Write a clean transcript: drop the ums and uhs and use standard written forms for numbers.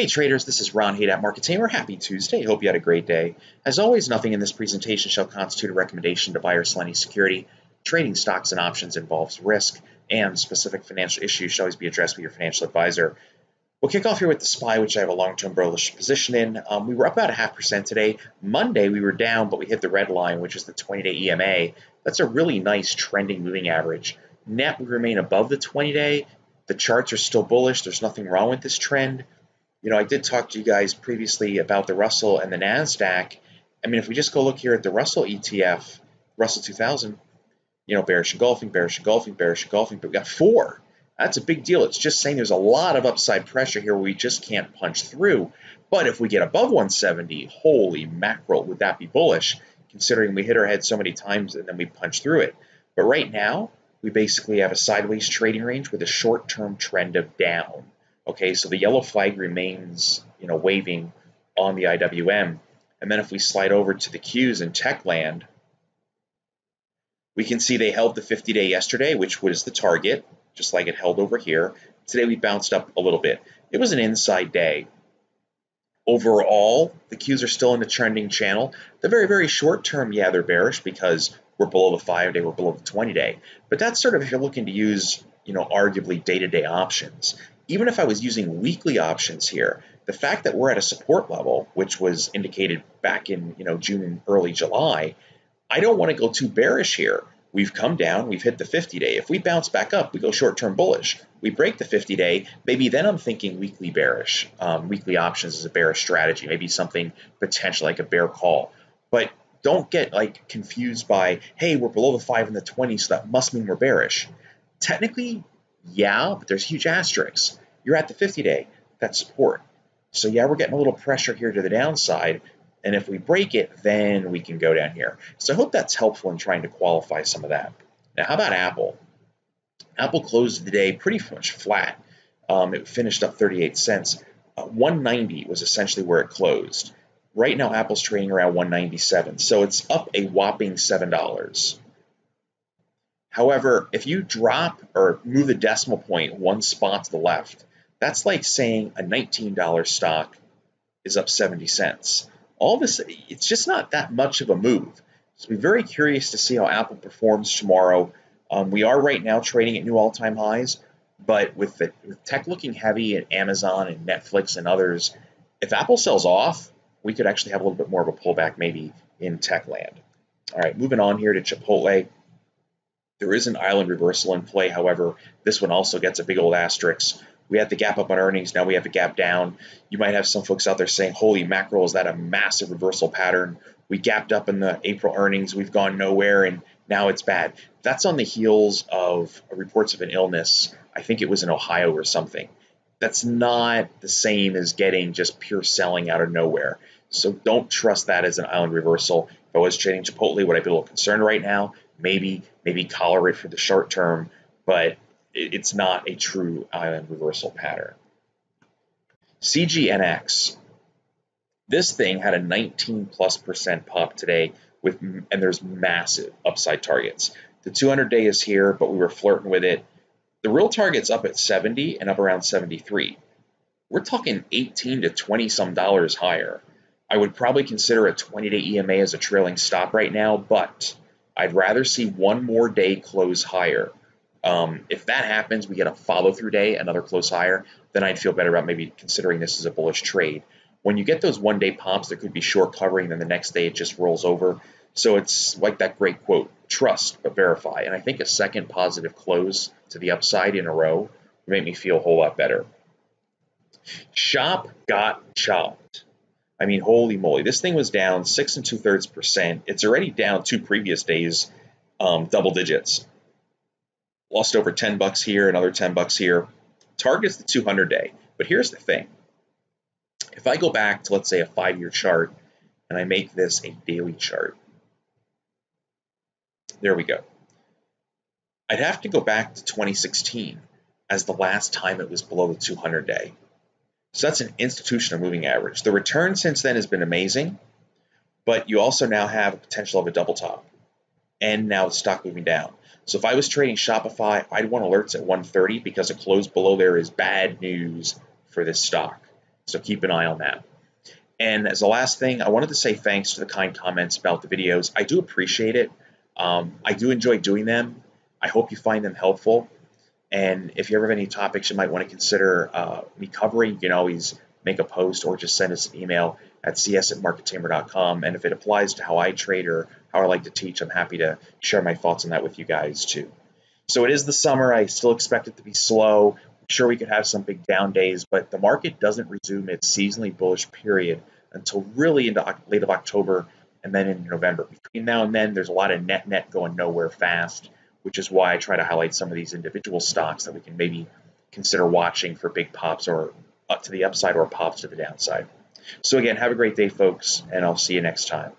Hey traders, this is Ron Haight at Market Tamer. Happy Tuesday. Hope you had a great day. As always, nothing in this presentation shall constitute a recommendation to buy or sell any security. Trading stocks and options involves risk, and specific financial issues should always be addressed with your financial advisor. We'll kick off here with the SPY, which I have a long-term bullish position in. We were up about 0.5% today. Monday, we were down, but we hit the red line, which is the 20-day EMA. That's a really nice trending moving average. Net, we remain above the 20-day. The charts are still bullish. There's nothing wrong with this trend. You know, I did talk to you guys previously about the Russell and the NASDAQ. I mean, if we just go look here at the Russell ETF, Russell 2000, you know, bearish engulfing, bearish engulfing, bearish engulfing, but we got 4. That's a big deal. It's just saying there's a lot of upside pressure here where we just can't punch through. But if we get above 170, holy mackerel, would that be bullish, considering we hit our head so many times and then we punch through it. But right now, we basically have a sideways trading range with a short-term trend of down. Okay, so the yellow flag remains, you know, waving on the IWM. And then if we slide over to the Qs in tech land, we can see they held the 50-day yesterday, which was the target, just like it held over here. Today we bounced up a little bit. It was an inside day. Overall, the Qs are still in the trending channel. The very, very short term, yeah, they're bearish because we're below the 5-day, we're below the 20-day. But that's sort of if you're looking to use, you know, arguably day-to-day options. Even if I was using weekly options here, the fact that we're at a support level, which was indicated back in, you know, June and early July, I don't want to go too bearish here. We've come down, we've hit the 50-day. If we bounce back up, we go short-term bullish. We break the 50-day, maybe then I'm thinking weekly bearish. Weekly options is a bearish strategy, maybe something potential like a bear call. But don't get like confused by, hey, we're below the 5 and the 20, so that must mean we're bearish. Technically, yeah, but there's huge asterisks. You're at the 50-day, that's support. So yeah, we're getting a little pressure here to the downside, and if we break it, then we can go down here. So I hope that's helpful in trying to qualify some of that. Now, how about Apple? Apple closed the day pretty much flat. It finished up 38 cents. 190 was essentially where it closed. Right now, Apple's trading around 197, so it's up a whopping $7. However, if you drop or move the decimal point one spot to the left, that's like saying a $19 stock is up 70 cents. All this, it's just not that much of a move. So we're very curious to see how Apple performs tomorrow. We are right now trading at new all-time highs, but with tech looking heavy at Amazon and Netflix and others, if Apple sells off, we could actually have a little bit more of a pullback maybe in tech land. All right, moving on here to Chipotle. There is an island reversal in play. However, this one also gets a big old asterisk. We had the gap up on earnings. Now we have the gap down. You might have some folks out there saying, holy mackerel, is that a massive reversal pattern? We gapped up in the April earnings. We've gone nowhere, and now it's bad. That's on the heels of reports of an illness. I think it was in Ohio or something. That's not the same as getting just pure selling out of nowhere. So don't trust that as an island reversal. If I was trading Chipotle, would I be a little concerned right now? Maybe collar it for the short term, but it's not a true island reversal pattern. CGNX. This thing had a 19+% pop today, and there's massive upside targets. The 200-day is here, but we were flirting with it. The real target's up at 70 and up around 73. We're talking 18 to 20 some dollars higher. I would probably consider a 20-day EMA as a trailing stop right now, but I'd rather see one more day close higher. If that happens, we get a follow-through day, another close higher, then I'd feel better about maybe considering this as a bullish trade. When you get those one-day pops, there could be short covering, then the next day it just rolls over. So it's like that great quote, trust but verify. And I think a second positive close to the upside in a row would make me feel a whole lot better. Shop got chopped. I mean, holy moly, this thing was down 6 2/3%. It's already down 2 previous days, double digits. Lost over $10 here, another $10 here. Target's the 200-day. But here's the thing. If I go back to, let's say, a 5-year chart, and I make this a daily chart, there we go. I'd have to go back to 2016 as the last time it was below the 200-day. So that's an institutional moving average. The return since then has been amazing, but you also now have a potential of a double top, and now the stock moving down. So if I was trading Shopify, I'd want alerts at 130 because a close below there is bad news for this stock. So keep an eye on that. And as the last thing, I wanted to say thanks to the kind comments about the videos. I do appreciate it. I do enjoy doing them. I hope you find them helpful. And if you ever have any topics you might want to consider me covering, you can always make a post or just send us an email at cs@markettamer.com. And if it applies to how I trade or how I like to teach, I'm happy to share my thoughts on that with you guys too. So it is the summer. I still expect it to be slow. I'm sure we could have some big down days, but the market doesn't resume its seasonally bullish period until really into late of October and then in November. Between now and then, there's a lot of net going nowhere fast, which is why I try to highlight some of these individual stocks that we can maybe consider watching for big pops or up to the upside or pops to the downside. So again, have a great day, folks, and I'll see you next time.